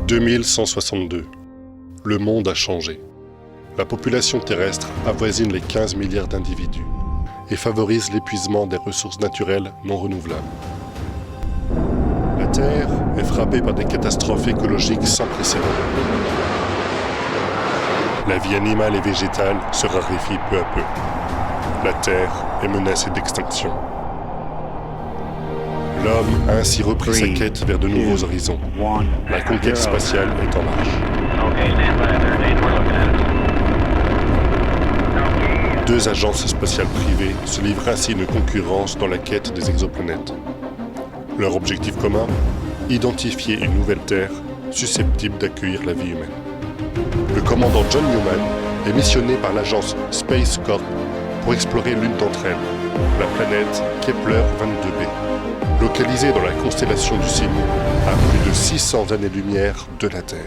2162. Le monde a changé. La population terrestre avoisine les 15 milliards d'individus et favorise l'épuisement des ressources naturelles non renouvelables. La Terre est frappée par des catastrophes écologiques sans précédent. La vie animale et végétale se raréfie peu à peu. La Terre est menacée d'extinction. L'homme a ainsi repris sa quête vers de nouveaux horizons. La conquête spatiale est en marche. Deux agences spatiales privées se livrent ainsi une concurrence dans la quête des exoplanètes. Leur objectif commun ? Identifier une nouvelle Terre susceptible d'accueillir la vie humaine. Le commandant John Newman est missionné par l'agence Space Corp pour explorer l'une d'entre elles, la planète Kepler 22b, localisée dans la constellation du Cygne à plus de 600 années-lumière de la Terre.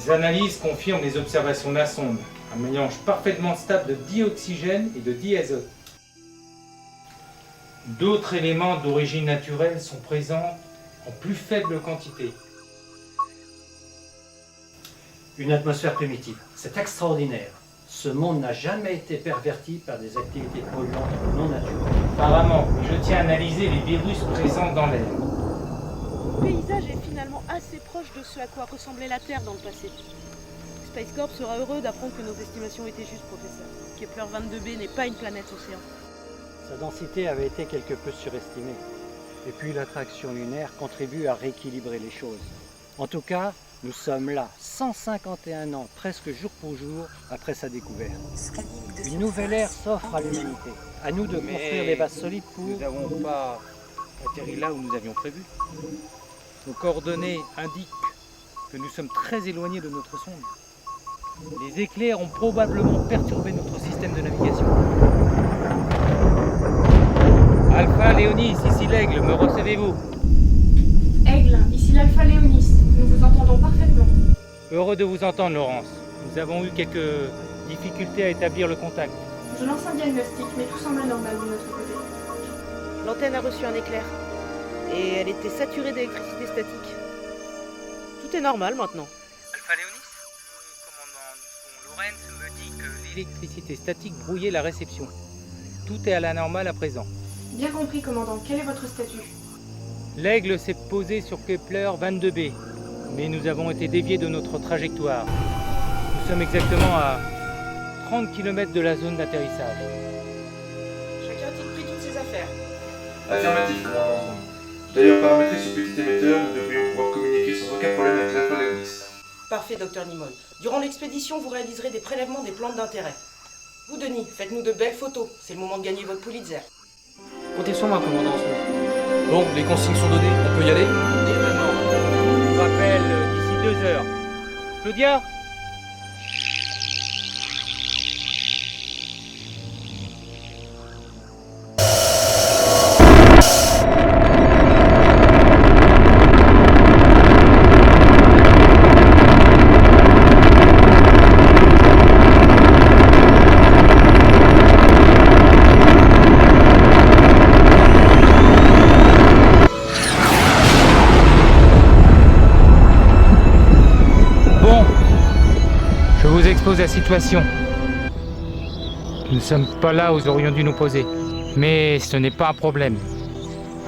Les analyses confirment les observations de la sonde, un mélange parfaitement stable de dioxygène et de diazote. D'autres éléments d'origine naturelle sont présents en plus faible quantité. Une atmosphère primitive, c'est extraordinaire. Ce monde n'a jamais été perverti par des activités polluantes non naturelles. Apparemment, je tiens à analyser les virus présents dans l'air. Le paysage est finalement assez proche de ce à quoi ressemblait la Terre dans le passé. Space Corp sera heureux d'apprendre que nos estimations étaient justes, professeur. Kepler 22b n'est pas une planète océan. Sa densité avait été quelque peu surestimée. Et puis l'attraction lunaire contribue à rééquilibrer les choses. En tout cas, nous sommes là, 151 ans, presque jour pour jour, après sa découverte. Une nouvelle ère s'offre à l'humanité. À nous de construire des bases solides pour... Nous n'avons pas atterri là où nous avions prévu. Nos coordonnées indiquent que nous sommes très éloignés de notre sonde. Les éclairs ont probablement perturbé notre système de navigation. Alpha Léonis, ici l'Aigle, me recevez-vous? Aigle, ici l'Alpha Léonis, nous vous entendons parfaitement. Heureux de vous entendre, Laurence. Nous avons eu quelques difficultés à établir le contact. Je lance un diagnostic, mais tout semble normal de notre côté. L'antenne a reçu un éclair. Et elle était saturée d'électricité statique. Tout est normal maintenant. Alpha Léonis, commandant Lorenz me dit que l'électricité statique brouillait la réception. Tout est à la normale à présent. Bien compris, commandant. Quel est votre statut? L'Aigle s'est posé sur Kepler 22b, mais nous avons été déviés de notre trajectoire. Nous sommes exactement à 30 km de la zone d'atterrissage. Chacun a-t-il pris toutes ses affaires? Affirmatif, commandant. D'ailleurs, paramétrer ce petit émetteur, nous devrions pouvoir communiquer sans aucun problème avec l'Alpha Léonis. Parfait, docteur Nimon. Durant l'expédition, vous réaliserez des prélèvements des plantes d'intérêt. Vous, Denis, faites-nous de belles photos. C'est le moment de gagner votre Pulitzer. Comptez sur moi, commandant. Bon, les consignes sont données, on peut y aller? Je vous rappelle d'ici 2 heures. Claudia ? Expose la situation. Nous ne sommes pas là où nous aurions dû nous poser. Mais ce n'est pas un problème.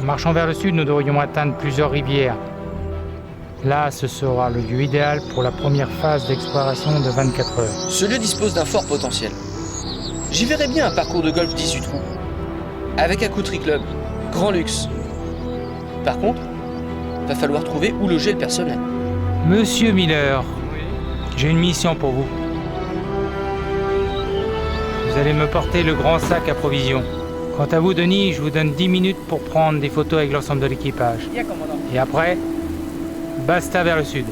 En marchant vers le sud, nous devrions atteindre plusieurs rivières. Là, ce sera le lieu idéal pour la première phase d'exploration de 24 heures. Ce lieu dispose d'un fort potentiel. J'y verrais bien un parcours de golf 18 trous. Avec un country club. Grand luxe. Par contre, va falloir trouver où loger le personnel. Monsieur Miller, j'ai une mission pour vous. Vous allez me porter le grand sac à provisions. Quant à vous, Denis, je vous donne 10 minutes pour prendre des photos avec l'ensemble de l'équipage. Bien, commandant. Et après, basta vers le sud.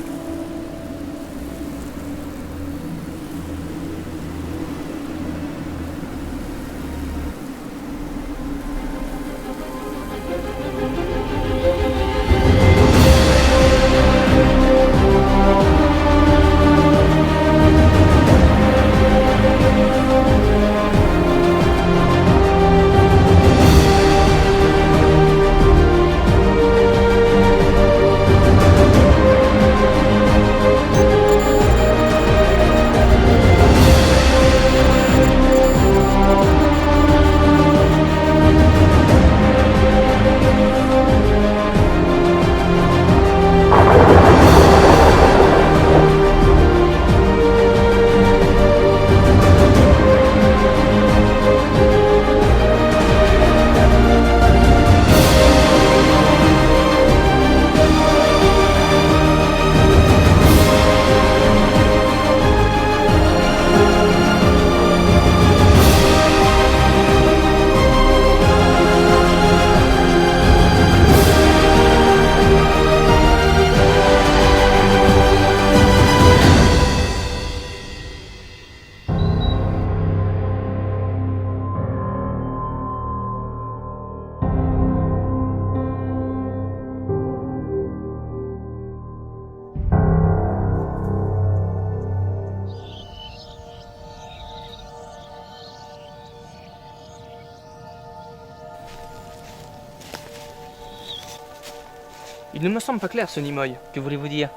Il ne me semble pas clair ce Nimoy. Que voulez-vous dire?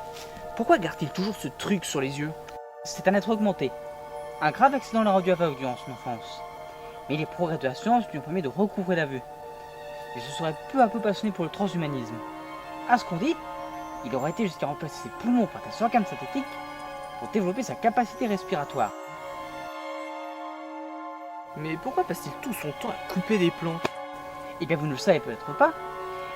Pourquoi garde-t-il toujours ce truc sur les yeux? C'est un être augmenté. Un grave accident l'a rendu aveugle en son enfance. Mais les progrès de la science lui ont permis de recouvrer la vue. Il se serait peu à peu passionné pour le transhumanisme. À ce qu'on dit, il aurait été jusqu'à remplacer ses poumons par des organes synthétiques pour développer sa capacité respiratoire. Mais pourquoi passe-t-il tout son temps à couper des plantes? Eh bien vous ne le savez peut-être pas,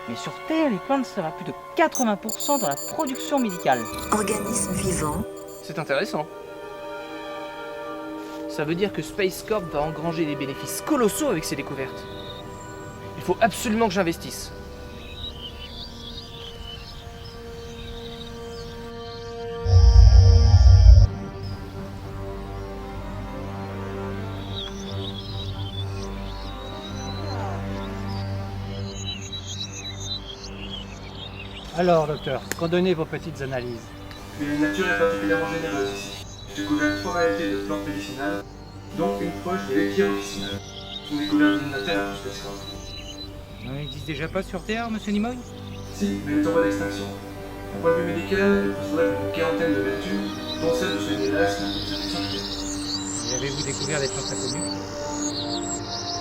mais sur Terre, les plantes servent à plus de 80% dans la production médicale. Organisme vivant. C'est intéressant. Ça veut dire que Space Corp va engranger des bénéfices colossaux avec ses découvertes. Il faut absolument que j'investisse. Alors, docteur, qu'ont donné vos petites analyses? Une nature est particulièrement généreuse ici. J'ai découvert 3 variétés de plantes médicinales, dont une proche de l'équirre officinale. Ce sont découvertes d'une terre en Space Corp. On n'existe déjà pas sur Terre, monsieur Nimoy? Si, mais elle est en voie d'extinction. D'un point de vue médical, elle posséderait plus d'une quarantaine de vertus, dont celle de soigner l'asthme et les infections cutanées. Avez-vous découvert des plantes inconnues?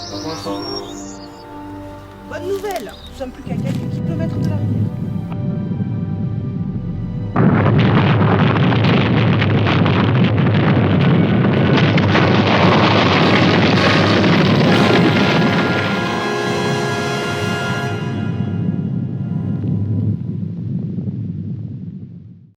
Alors pour l'instant, non. Bonne nouvelle! Nous sommes plus qu'à quelques kilomètres de la rivière.